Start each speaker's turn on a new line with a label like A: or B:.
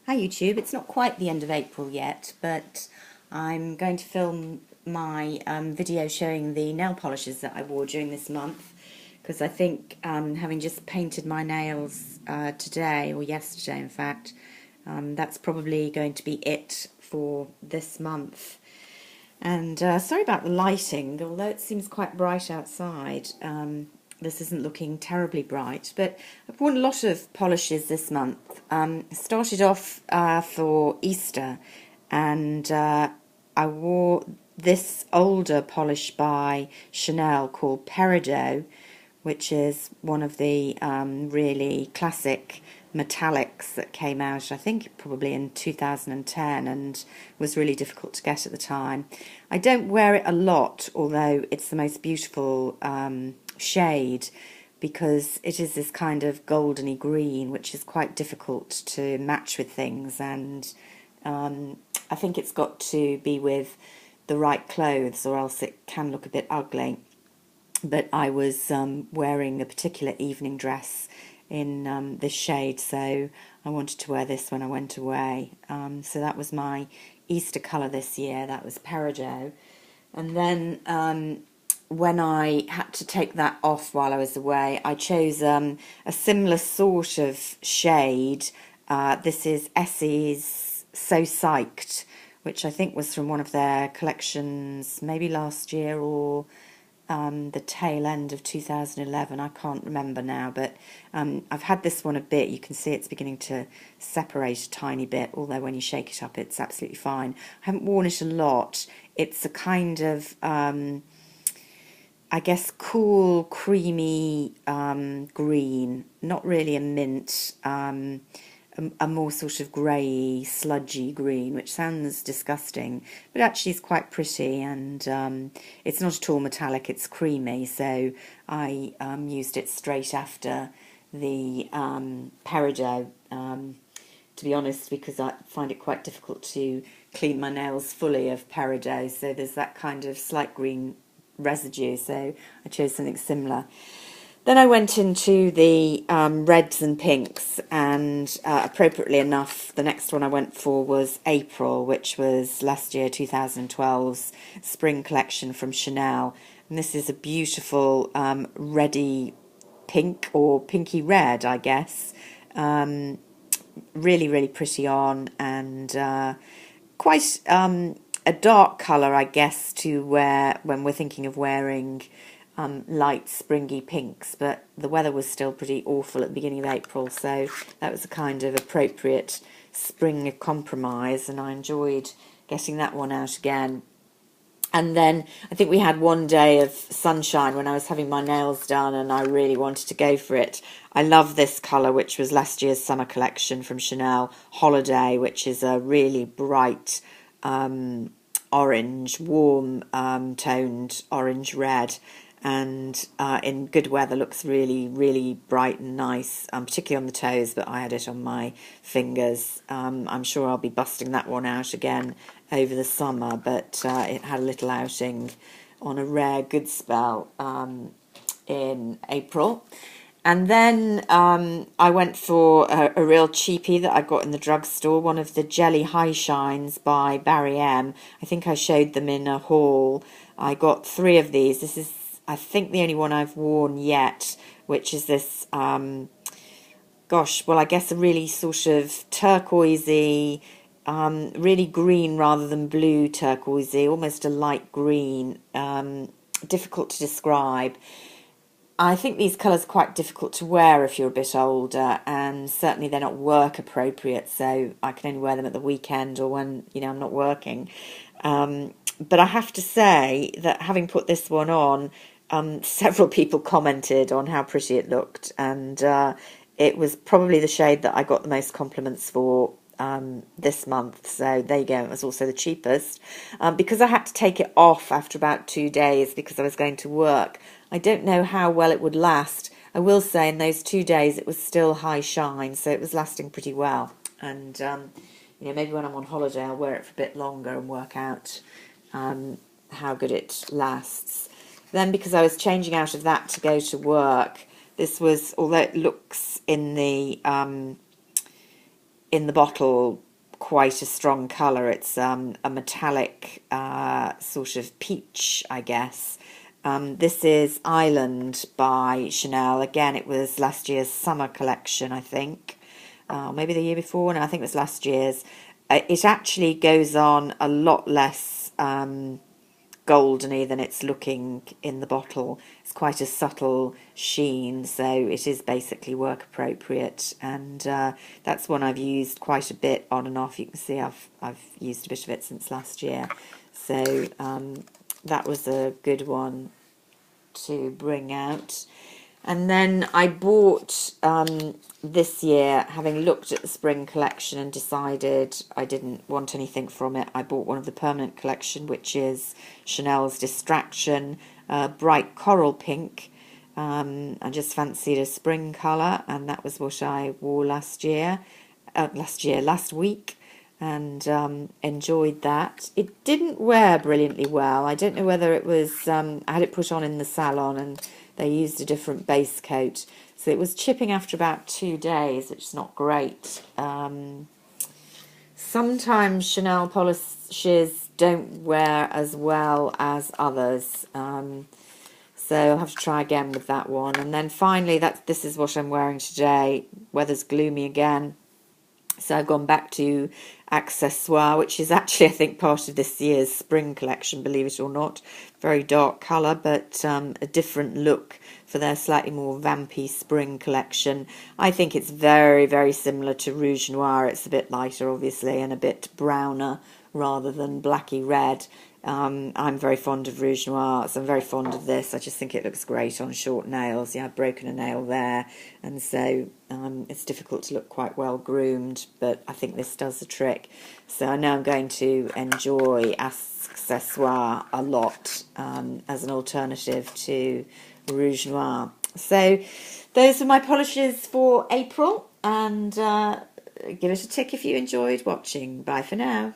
A: Hi YouTube, it's not quite the end of April yet, but I'm going to film my video showing the nail polishes that I wore during this month because I think having just painted my nails today, or yesterday in fact, that's probably going to be it for this month. And sorry about the lighting, although it seems quite bright outside. This isn't looking terribly bright, but I've worn a lot of polishes this month. Started off for Easter, and I wore this older polish by Chanel called Peridot, which is one of the really classic metallics that came out, I think probably in 2010, and was really difficult to get at the time. I don't wear it a lot, although it's the most beautiful shade, because it is this kind of goldeny green, which is quite difficult to match with things, and I think it's got to be with the right clothes or else it can look a bit ugly. But I was wearing a particular evening dress in this shade, so I wanted to wear this when I went away. So that was my Easter colour this year, that was Peridot. And then when I had to take that off while I was away, I chose a similar sort of shade. This is Essie's So Psyched, which I think was from one of their collections maybe last year or the tail end of 2011. I can't remember now, but I've had this one a bit. You can see it's beginning to separate a tiny bit, although when you shake it up it's absolutely fine. I haven't worn it a lot. It's a kind of I guess cool, creamy green, not really a mint, a more sort of grey, sludgy green, which sounds disgusting, but actually is quite pretty, and it's not at all metallic, it's creamy, so I used it straight after the Peridot, to be honest, because I find it quite difficult to clean my nails fully of Peridot, so there's that kind of slight green residue, so I chose something similar. Then I went into the reds and pinks, and appropriately enough, the next one I went for was April, which was last year 2012's spring collection from Chanel. And this is a beautiful reddy pink, or pinky red, I guess. Really, really pretty on, and quite a dark colour, I guess, to wear when we're thinking of wearing light springy pinks, but the weather was still pretty awful at the beginning of April, so that was a kind of appropriate spring compromise, and I enjoyed getting that one out again. And then I think we had one day of sunshine when I was having my nails done, and I really wanted to go for it. I love this colour, which was last year's summer collection from Chanel, Holiday, which is a really bright orange, warm toned orange red, and in good weather looks really, really bright and nice, particularly on the toes, but I had it on my fingers. I'm sure I'll be busting that one out again over the summer, but it had a little outing on a rare good spell in April. And then I went for a real cheapie that I got in the drugstore, one of the Jelly High Shines by Barry M. I think I showed them in a haul. I got 3 of these. This is, I think, the only one I've worn yet, which is this, gosh, well, I guess a really sort of turquoisey, really green rather than blue turquoisey, almost a light green, difficult to describe. I think these colours are quite difficult to wear if you're a bit older, and certainly they're not work appropriate, so I can only wear them at the weekend or when, I'm not working. But I have to say that having put this one on, several people commented on how pretty it looked, and it was probably the shade that I got the most compliments for this month, so there you go. It was also the cheapest. Because I had to take it off after about 2 days because I was going to work, I don't know how well it would last. I will say in those 2 days it was still high shine, so it was lasting pretty well. And maybe when I'm on holiday I'll wear it for a bit longer and work out how good it lasts. Then, because I was changing out of that to go to work, this was, although it looks in the in the bottle quite a strong colour. It's a metallic sort of peach, I guess. This is Island by Chanel. Again, it was last year's summer collection, I think. Maybe the year before. No, I think it was last year's. It actually goes on a lot less goldeny than it's looking in the bottle. It's quite a subtle sheen, so it is basically work appropriate, and that's one I've used quite a bit on and off. You can see I've used a bit of it since last year, so that was a good one to bring out. And then I bought this year, having looked at the spring collection and decided I didn't want anything from it, I bought one of the permanent collection, which is Chanel's Distraction, bright coral pink. I just fancied a spring colour, and that was what I wore last week, and enjoyed that. It didn't wear brilliantly well. I don't know whether it was, I had it put on in the salon and they used a different base coat, so it was chipping after about 2 days, which is not great. Sometimes Chanel polishes don't wear as well as others, so I'll have to try again with that one. And then finally, this is what I'm wearing today. Weather's gloomy again, so I've gone back to Accessoire, which is actually, I think, part of this year's spring collection, believe it or not. Very dark colour, but a different look for their slightly more vampy spring collection. I think it's very, very similar to Rouge Noir. It's a bit lighter, obviously, and a bit browner rather than blacky red. I'm very fond of Rouge Noir, so I'm very fond of this. I just think it looks great on short nails. Yeah, I've broken a nail there, and so it's difficult to look quite well groomed, but I think this does the trick. So I know I'm going to enjoy Accessoire a lot as an alternative to Rouge Noir. So those are my polishes for April, and give it a tick if you enjoyed watching. Bye for now.